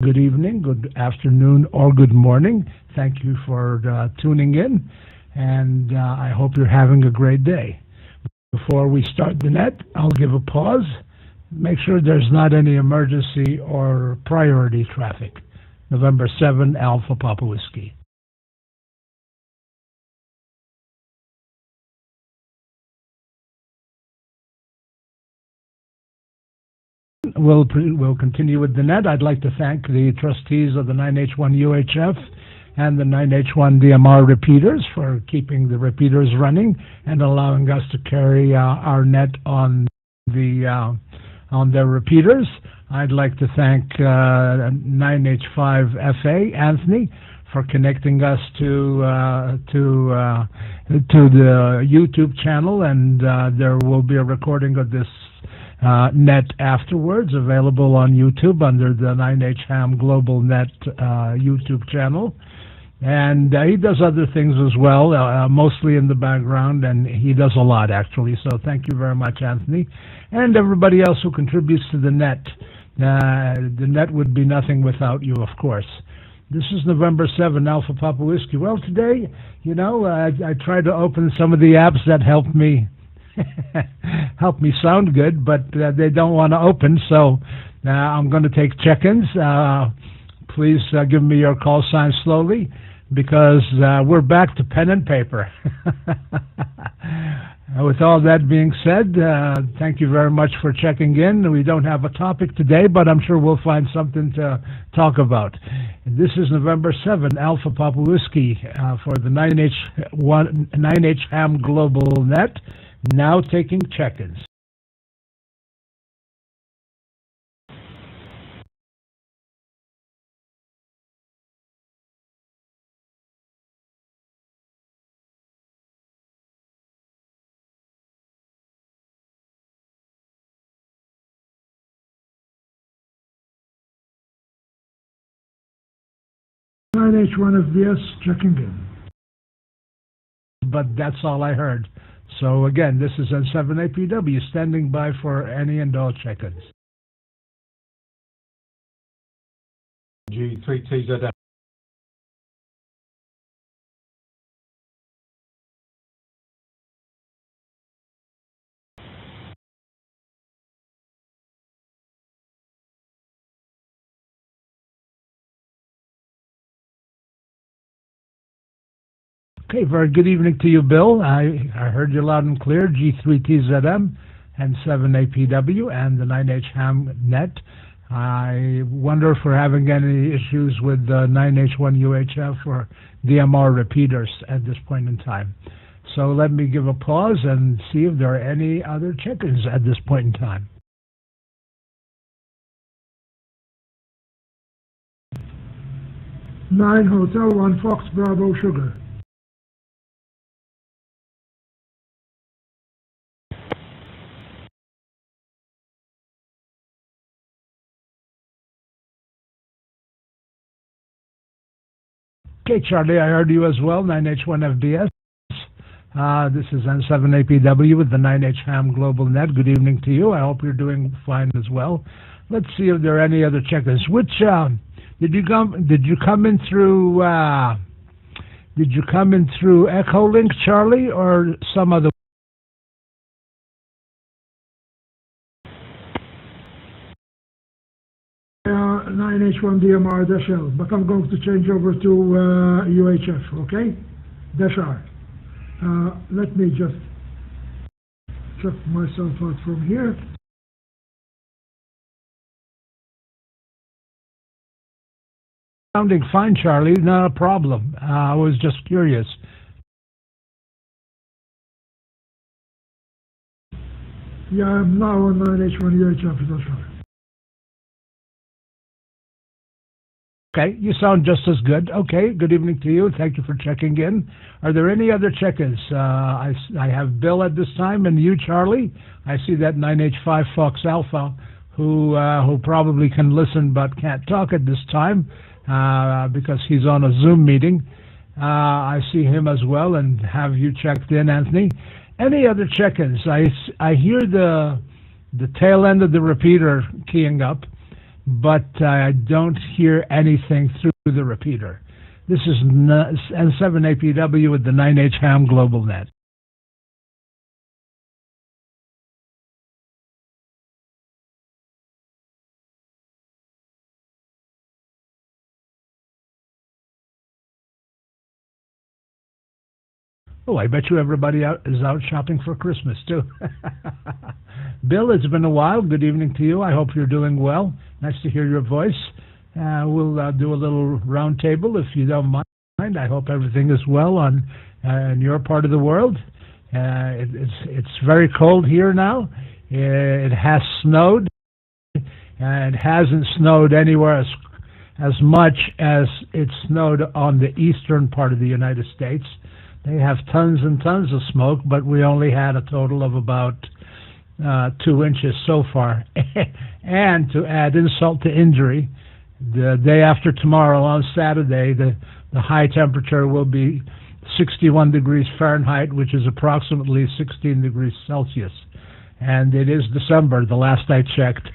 Good evening, good afternoon, or good morning. Thank you for tuning in, and I hope you're having a great day. Before we start the net, I'll give a pause. Make sure there's not any emergency or priority traffic. November 7, Alpha Papa Whiskey. We'll continue with the net. I'd like to thank the trustees of the 9H1 UHF and the 9H1 DMR repeaters for keeping the repeaters running and allowing us to carry our net on their repeaters. I'd like to thank 9H5FA Anthony for connecting us to the YouTube channel, and there will be a recording of this net afterwards, available on YouTube under the 9H HAM GlobalNet YouTube channel. And he does other things as well, mostly in the background, and he does a lot, actually. So thank you very much, Anthony. And everybody else who contributes to the net. The net would be nothing without you, of course. This is November 7, Alpha Papa Whiskey. Well, today, I tried to open some of the apps that help me sound good, but they don't want to open, so I'm going to take check-ins. Please give me your call sign slowly, because we're back to pen and paper. With all that being said, thank you very much for checking in. We don't have a topic today, but I'm sure we'll find something to talk about. This is November 7, Alpha Papa Whiskey for the 9H HAM GlobalNet. Now taking check-ins. H1FBS checking in. But that's all I heard. So again, this is N7APW standing by for any and all check-ins. G3TZM. Okay, very good evening to you, Bill. I heard you loud and clear, G3TZM and 7APW and the 9H HAM net. I wonder if we're having any issues with the 9H1 UHF or DMR repeaters at this point in time. So let me give a pause and see if there are any other check-ins at this point in time. Nine Hotel 1 Fox Bravo Sugar. Okay, Charlie, I heard you as well, 9H1FBS. This is N7APW with the 9H HAM GlobalNet. Good evening to you. I hope you're doing fine as well. Let's see if there are any other check-ins. Which did you come in through Echolink, Charlie, or some other? 9H1 DMR -L, but I'm going to change over to UHF, okay? -R. Let me just check myself out from here. Sounding fine, Charlie, not a problem. I was just curious. Yeah, I'm now on 9H1 UHF, -R. Okay, you sound just as good. Okay, good evening to you. Thank you for checking in. Are there any other check-ins? I have Bill at this time, and you, Charlie. I see that 9H5 Fox Alpha, who probably can listen but can't talk at this time because he's on a Zoom meeting. I see him as well, and have you checked in, Anthony? Any other check-ins? I hear the tail end of the repeater keying up. but I don't hear anything through the repeater. This is N7APW with the 9H HAM GlobalNet. Oh, I bet you everybody is out shopping for Christmas, too. Bill, it's been a while. Good evening to you. I hope you're doing well. Nice to hear your voice. We'll do a little round table, if you don't mind. I hope everything is well in your part of the world. It's very cold here now. It has snowed. It hasn't snowed anywhere as much as it snowed on the eastern part of the United States. They have tons and tons of smoke, but we only had a total of about 2 inches so far. And to add insult to injury, the day after tomorrow, on Saturday, the high temperature will be 61 degrees Fahrenheit, which is approximately 16 degrees Celsius. And it is December, the last I checked.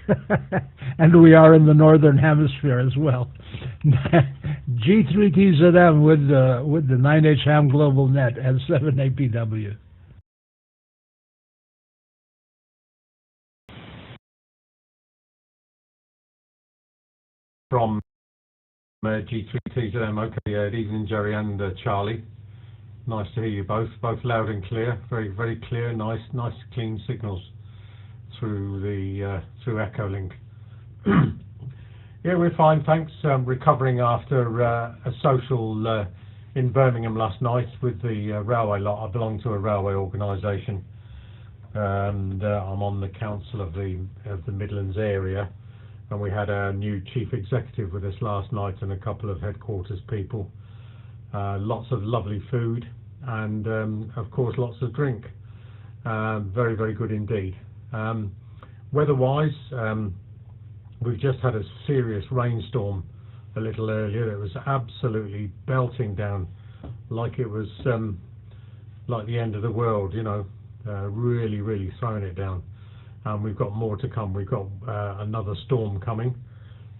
And we are in the northern hemisphere as well. G3TZM with the 9H HAM GlobalNet and 7APW. From G3TZM, okay, good evening, Jerry and Charlie. Nice to hear you both loud and clear, very clear, nice clean signals through the through Echolink. Yeah, we're fine, thanks. Recovering after a social in Birmingham last night with the railway lot. I belong to a railway organisation, and I'm on the council of the Midlands area. And we had a new chief executive with us last night and a couple of headquarters people. Lots of lovely food and, of course, lots of drink. Very good indeed. Weather-wise, we've just had a serious rainstorm a little earlier. It was absolutely belting down like it was like the end of the world, you know, really throwing it down. And we've got more to come. We've got another storm coming.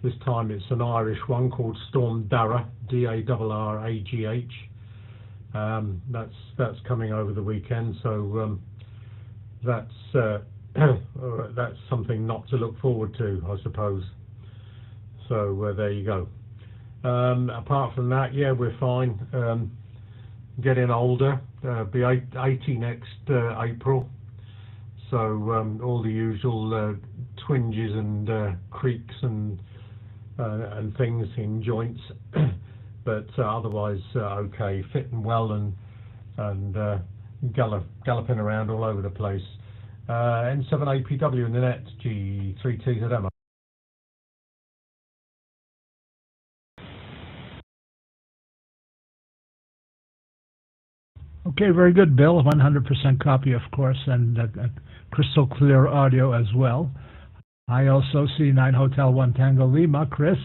This time it's an Irish one called Storm Dara, D-A-R-R-A-G-H. That's coming over the weekend. So that's something not to look forward to, I suppose. So there you go. Apart from that, yeah, we're fine. Getting older. Be 80 next April. So all the usual twinges and creaks and things in joints, but otherwise okay, fit and well, and galloping around all over the place. N7APW in the net, G3TZM. Okay, very good, Bill. 100% copy, of course, and crystal clear audio as well. I also see 9 Hotel 1 Tango Lima. Chris,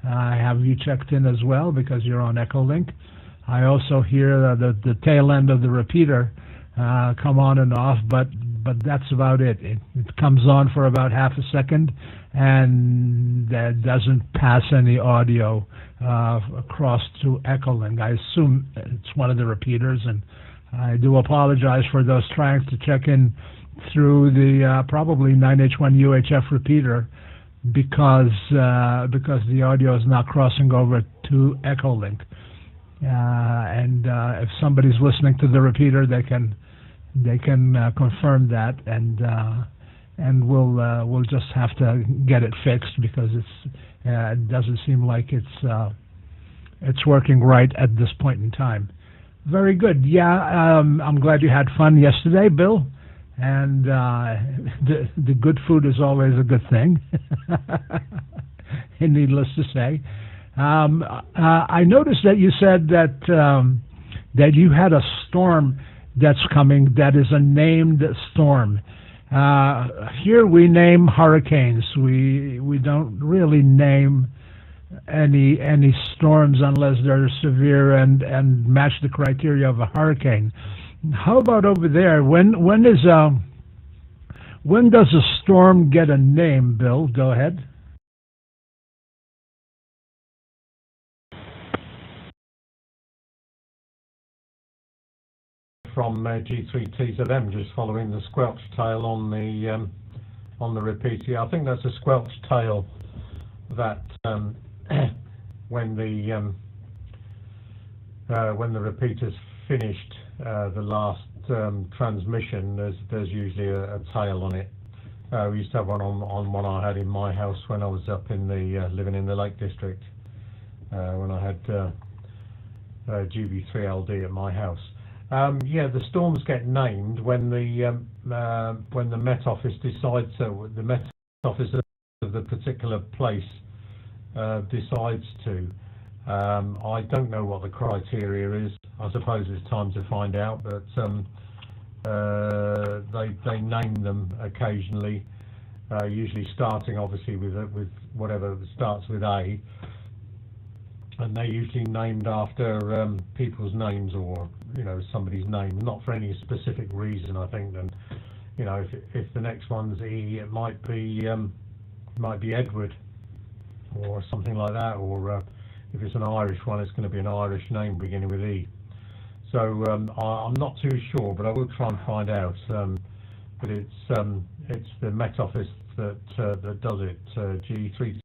I have you checked in as well because you're on Echolink. I also hear the tail end of the repeater come on and off, but that's about it. It comes on for about half a second, and that doesn't pass any audio across to Echolink. I assume it's one of the repeaters, and I do apologize for those trying to check in through the probably 9H1 UHF repeater because the audio is not crossing over to Echolink. And if somebody's listening to the repeater, they can confirm that, and we'll just have to get it fixed because it doesn't seem like it's working right at this point in time. Very good. Yeah, I'm glad you had fun yesterday, Bill. And the good food is always a good thing. Needless to say, I noticed that you said that you had a storm that's coming that is a named storm. Here we name hurricanes. We don't really name any storms unless they're severe and match the criteria of a hurricane. How about over there? When does a storm get a name, Bill? Go ahead. from G3T to them, just following the squelch tail on the repeater. Yeah, I think that's a squelch tail that when the repeater's finished the last transmission, there's usually a tail on it. We used to have one on one I had in my house when I was up in the living in the Lake District, when I had GB3LD at my house. Yeah, the storms get named when the Met Office decides to. The Met Office of the particular place decides to. I don't know what the criteria is. I suppose it's time to find out, but they name them occasionally, usually starting obviously with whatever starts with A, and they're usually named after people's names, or somebody's name, not for any specific reason. I think then, if the next one's E, it might be Edward or something like that, or if it's an Irish one, it's going to be an Irish name beginning with E. So I'm not too sure, but I will try and find out. But it's the Met Office that does it. G3.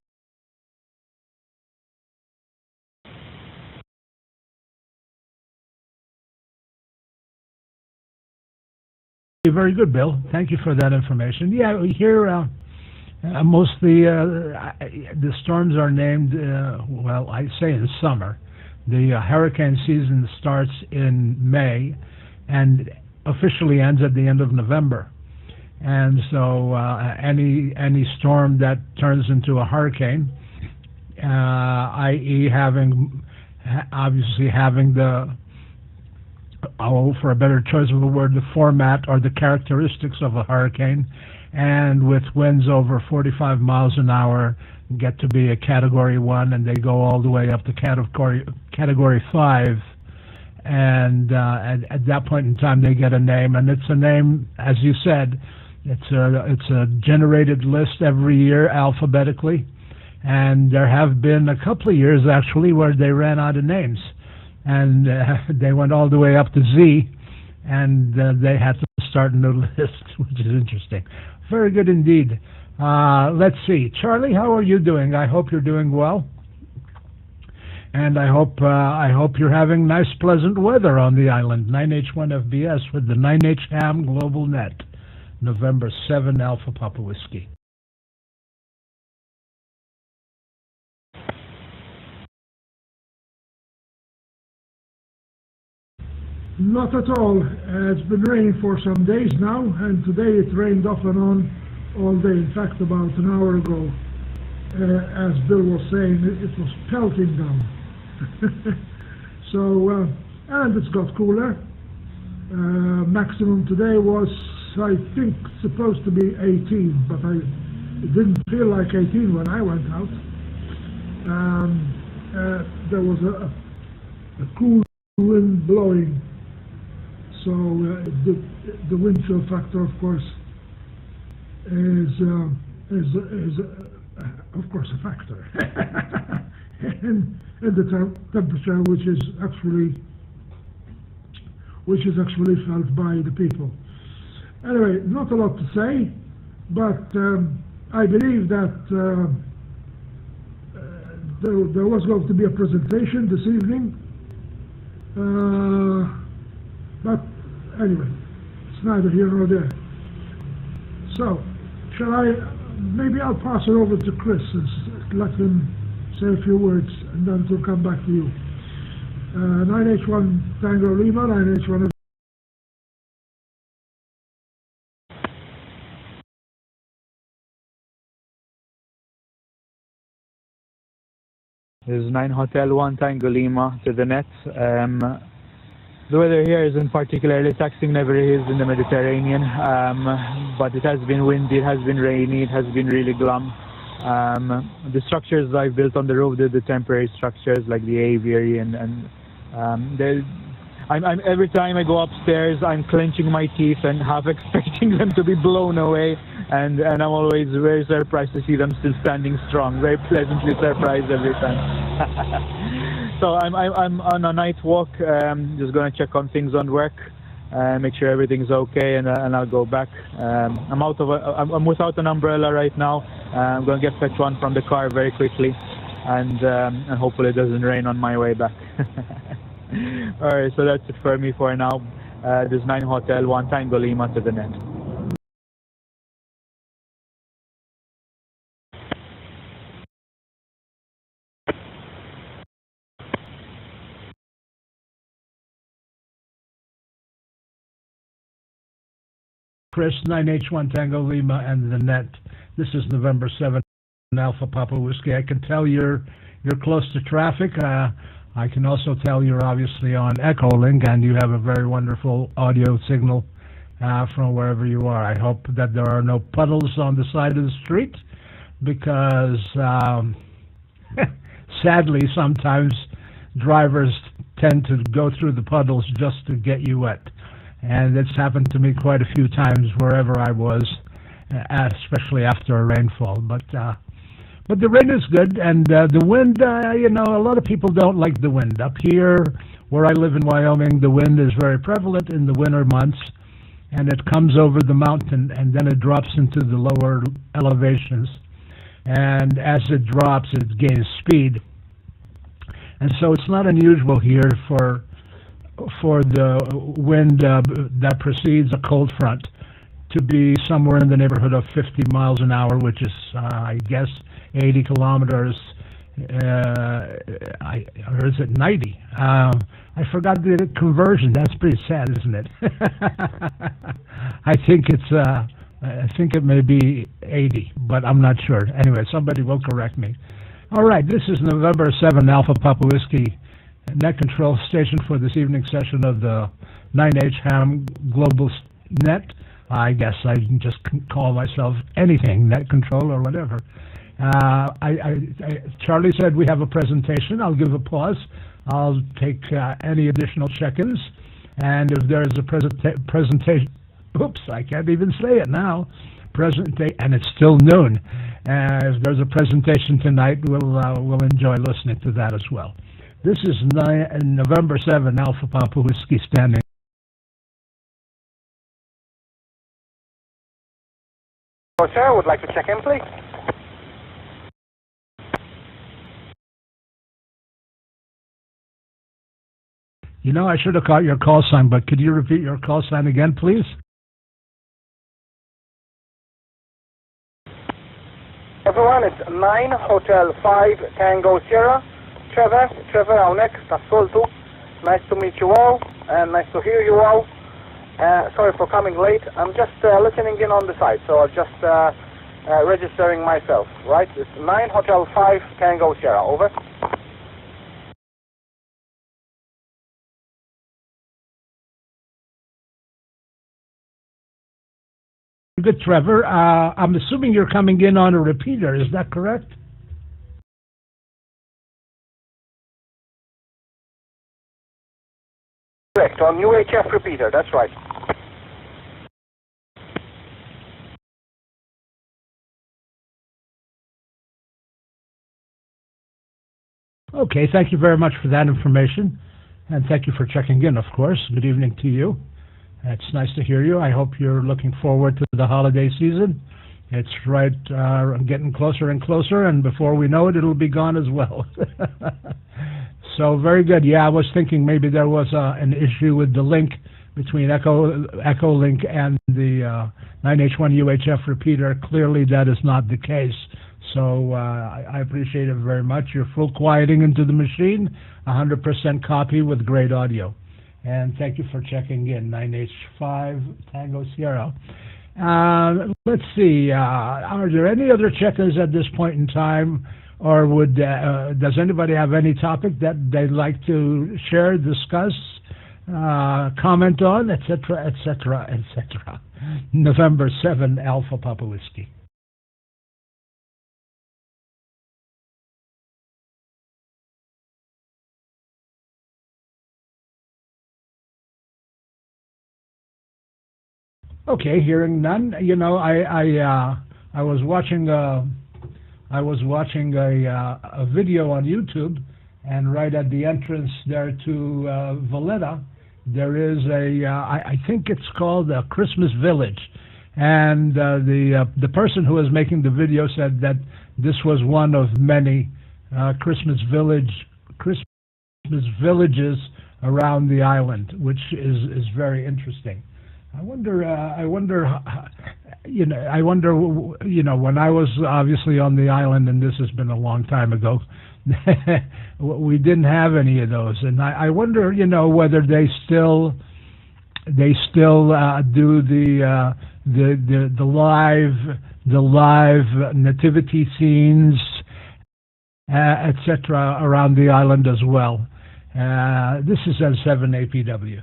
Very good, Bill. Thank you for that information. Yeah, here mostly the storms are named. Well, I say in summer. The hurricane season starts in May and officially ends at the end of November. And so any storm that turns into a hurricane, i.e. obviously having the, for a better choice of a word, the format or the characteristics of a hurricane, and with winds over 45 miles an hour, get to be a Category 1, and they go all the way up to Category 5, and at that point in time they get a name, and it's a name, as you said, it's a generated list every year alphabetically, and there have been a couple of years actually where they ran out of names, and they went all the way up to Z, and they had to start a new list, which is interesting. Very good indeed. Let's see, Charlie, how are you doing? I hope you're doing well, and I hope you're having nice, pleasant weather on the island. 9H1FBS with the 9H HAM GlobalNet, November 7 Alpha Papa Whiskey. Not at all. It's been raining for some days now, and today it rained off and on all day. In fact, about an hour ago, as Bill was saying, it was pelting down. So, and it's got cooler. Maximum today was, I think, supposed to be 18, but it didn't feel like 18 when I went out. There was a cool wind blowing, so the wind chill factor, of course, is of course a factor, and the temperature, which is actually felt by the people. Anyway, not a lot to say, but I believe that there was going to be a presentation this evening, but anyway, it's neither here nor there. So, maybe I'll pass it over to Chris and let him say a few words, and then we'll come back to you. 9H1 Tango Lima, 9H1. This is 9 Hotel 1 Tango Lima to the net. The weather here isn't particularly taxing, never is in the Mediterranean, but it has been windy, it has been rainy, it has been really glum. The structures I've built on the roof, the temporary structures like the aviary, and every time I go upstairs, I'm clenching my teeth and half expecting them to be blown away, and I'm always very surprised to see them still standing strong. Very pleasantly surprised every time. So I'm on a night walk, just gonna check on things on work, make sure everything's okay, and I'll go back. I'm without an umbrella right now. I'm going to get fetch one from the car very quickly, and hopefully it doesn't rain on my way back. All right, so that's it for me for now. This is 9 Hotel 1 Tango Lima to the net. Chris, 9H1 Tango Lima and the net. This is November 7, Alpha Papa Whiskey. I can tell you're close to traffic. I can also tell you're obviously on Echolink, and you have a very wonderful audio signal from wherever you are. I hope that there are no puddles on the side of the street, because sadly sometimes drivers tend to go through the puddles just to get you wet. And it's happened to me quite a few times wherever I was, especially after a rainfall. But the rain is good, and the wind, a lot of people don't like the wind. Up here, where I live in Wyoming, the wind is very prevalent in the winter months, and it comes over the mountain, and then it drops into the lower elevations. And as it drops, it gains speed. And so it's not unusual here for the wind that precedes a cold front to be somewhere in the neighborhood of 50 miles an hour, which is, I guess, 80 kilometers, or is it 90? I forgot the conversion. That's pretty sad, isn't it? I think it may be 80, but I'm not sure. Anyway, somebody will correct me. All right, this is November 7, Alpha Papa Whiskey, net control station for this evening session of the 9H HAM GlobalNet. I guess I can just call myself anything, net control or whatever. Charlie said we have a presentation. I'll give a pause. I'll take any additional check-ins. And if there's a presentation, oops, I can't even say it now. And it's still noon. If there's a presentation tonight, we'll enjoy listening to that as well. This is November 7, Alpha Papa Whiskey standing. Oh, sir, would like to check in, please. You know, I should have caught your call sign, but could you repeat your call sign again, please? Everyone, it's 9 Hotel 5 Tango Sierra. Trevor Aunek, Tasoltu. Nice to meet you all, and nice to hear you all. Sorry for coming late. I'm just listening in on the side, so I'm just registering myself, right? It's 9 Hotel 5 Tango Sierra, over. Good, Trevor. I'm assuming you're coming in on a repeater, is that correct? Correct, on UHF repeater, that's right. Okay, thank you very much for that information, and thank you for checking in, of course. Good evening to you. It's nice to hear you. I hope you're looking forward to the holiday season. It's right getting closer and closer, and before we know it, it'll be gone as well. So very good. Yeah, I was thinking maybe there was an issue with the link between Echolink and the 9H1 UHF repeater. Clearly, that is not the case. So I appreciate it very much. You're full quieting into the machine, 100% copy with great audio. And thank you for checking in, 9H5 Tango Sierra. Let's see, are there any other check-ins at this point in time, or does anybody have any topic that they'd like to share, discuss, comment on, etc., etc., etc.? November 7, Alpha Papa Whiskey. Okay, hearing none. You know, I was watching a video on YouTube, and right at the entrance there to Valletta, there is I think it's called a Christmas Village, and the person who was making the video said that this was one of many Christmas villages around the island, which is very interesting. I wonder, when I was obviously on the island, and this has been a long time ago, we didn't have any of those, and I wonder, whether they still do the live nativity scenes, etc. around the island as well. This is N7 APW.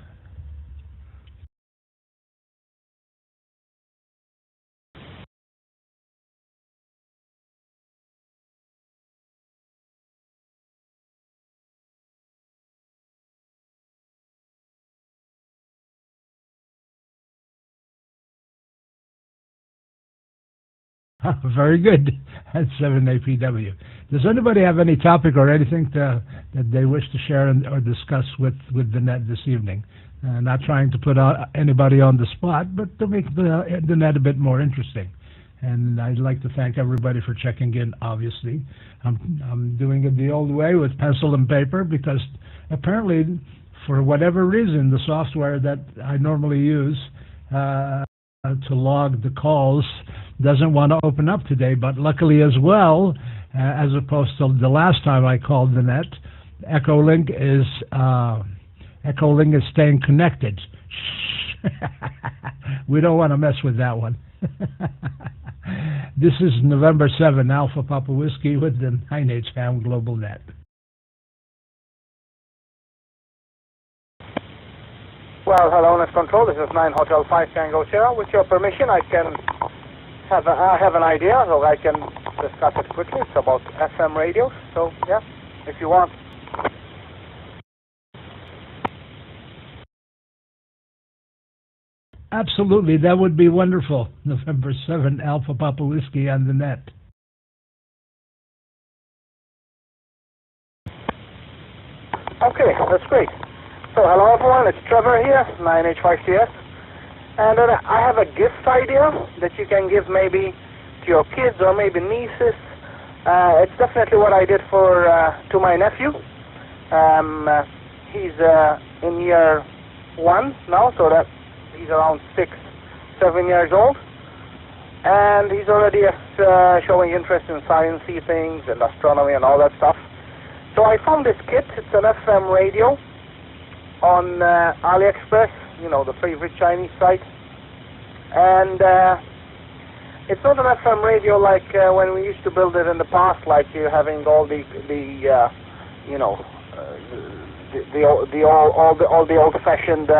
Very good. That's 7APW. Does anybody have any topic or anything that they wish to share or discuss with the net this evening? Not trying to put anybody on the spot, but to make the net a bit more interesting. And I'd like to thank everybody for checking in, obviously. I'm doing it the old way with pencil and paper because apparently, for whatever reason, the software that I normally use to log the calls doesn't want to open up today, but luckily as well, as opposed to the last time I called the net, Echolink is staying connected. We don't want to mess with that one. This is November 7, Alpha Papa Whiskey with the 9H HAM GlobalNet. Well, hello, Net Control. This is 9 Hotel 5 Tango Sierra. With your permission, I have an idea, so I can discuss it quickly. It's about FM radios. So, yeah, if you want. Absolutely, that would be wonderful. November 7, Alpha Papa Whiskey on the net. Okay, that's great. So, hello everyone, it's Trevor here, 9H5CS. And I have a gift idea that you can give maybe to your kids or maybe nieces. It's definitely what I did to my nephew. He's in year 1 now, so that he's around 6, 7 years old. And he's already showing interest in sciencey things and astronomy and all that stuff. So I found this kit. It's an FM radio on AliExpress, the favorite Chinese site. And it's not an FM radio like when we used to build it in the past, like you're having all the old-fashioned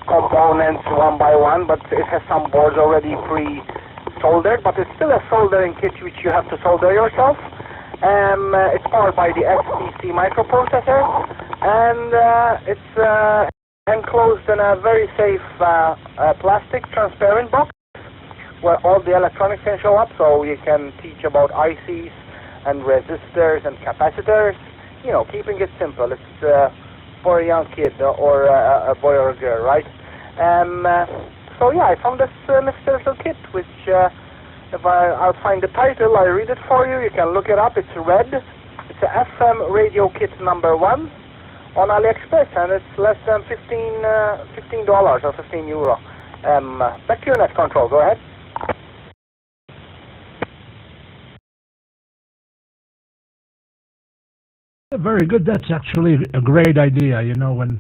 components one by one, but it has some boards already pre-soldered, but it's still a soldering kit which you have to solder yourself. It's powered by the STC microprocessor, and it's enclosed in a very safe plastic transparent box where all the electronics can show up, so you can teach about ICs and resistors and capacitors, keeping it simple. It's for a young kid or a boy or a girl, right? So yeah, I found this little kit, which if I'll find the title, I'll read it for you. You can look it up. It's red. It's a FM radio kit number 1 on AliExpress, and it's less than $15 or 15 euro. Back to your Net Control. Go ahead. Very good. That's actually a great idea.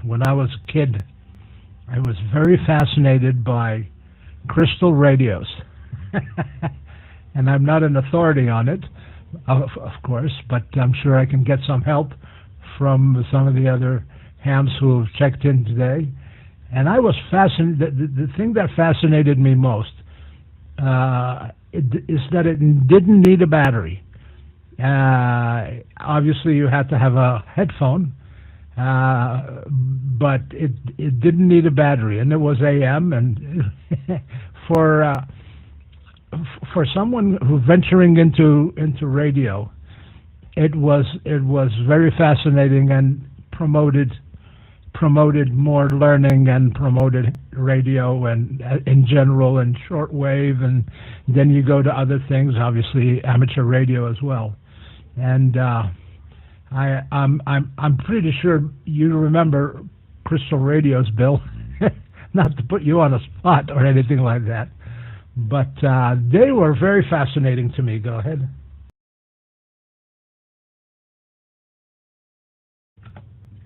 When I was a kid, I was very fascinated by crystal radios. And I'm not an authority on it, of course, but I'm sure I can get some help from some of the other hams who have checked in today. And I was fascinated. The thing that fascinated me most is that it didn't need a battery. Obviously, you had to have a headphone, but it didn't need a battery, and it was AM. And for someone who venturing into radio, it was very fascinating and promoted promoted more learning and promoted radio and in general and shortwave, and then you go to other things, obviously amateur radio as well. And I'm pretty sure you remember Crystal Radios, Bill. Not to put you on a spot or anything like that, but they were very fascinating to me. Go ahead.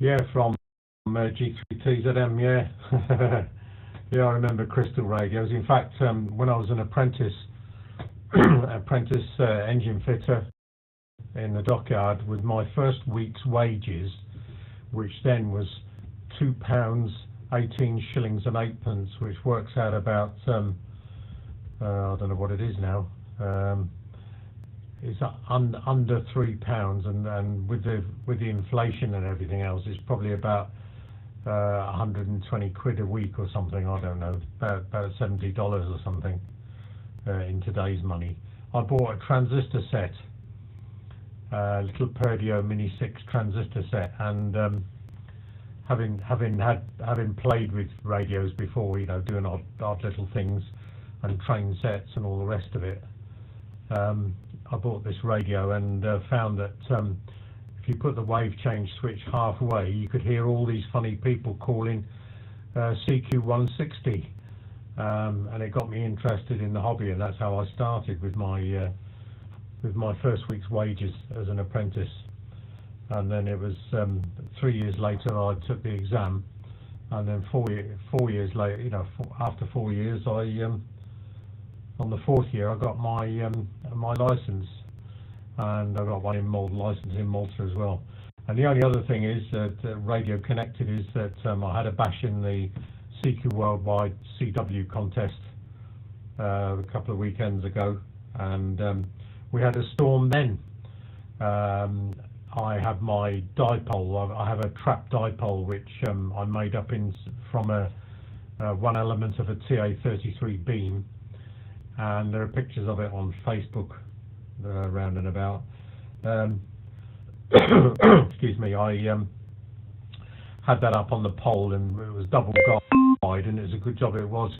Yeah, from G3TZM, yeah. Yeah, I remember Crystal Radios. In fact, when I was an apprentice engine fitter in the dockyard, with my first week's wages, which then was £2, 18 shillings and 8pence, which works out about I don't know what it is now. It's under £3, and with the inflation and everything else, it's probably about 120 quid a week or something. I don't know, about $70 or something in today's money. I bought a transistor set, little Perdio Mini 6 transistor set, and having played with radios before, you know, doing odd little things and train sets and all the rest of it, I bought this radio and found that if you put the wave change switch halfway, you could hear all these funny people calling CQ160, and it got me interested in the hobby, and that's how I started with my first week's wages as an apprentice. And then it was 3 years later I took the exam, and then 4 years later, you know, after 4 years, on the 4th year I got my my license, and I got one license in Malta as well. And the only other thing is that radio connected is that I had a bash in the CQ Worldwide CW contest a couple of weekends ago, and we had a storm then. I have my dipole. I have a trap dipole which I made up from one element of a TA33 beam, and there are pictures of it on Facebook around and about. Excuse me. I had that up on the pole, and it was double guide, and it was a good job it was.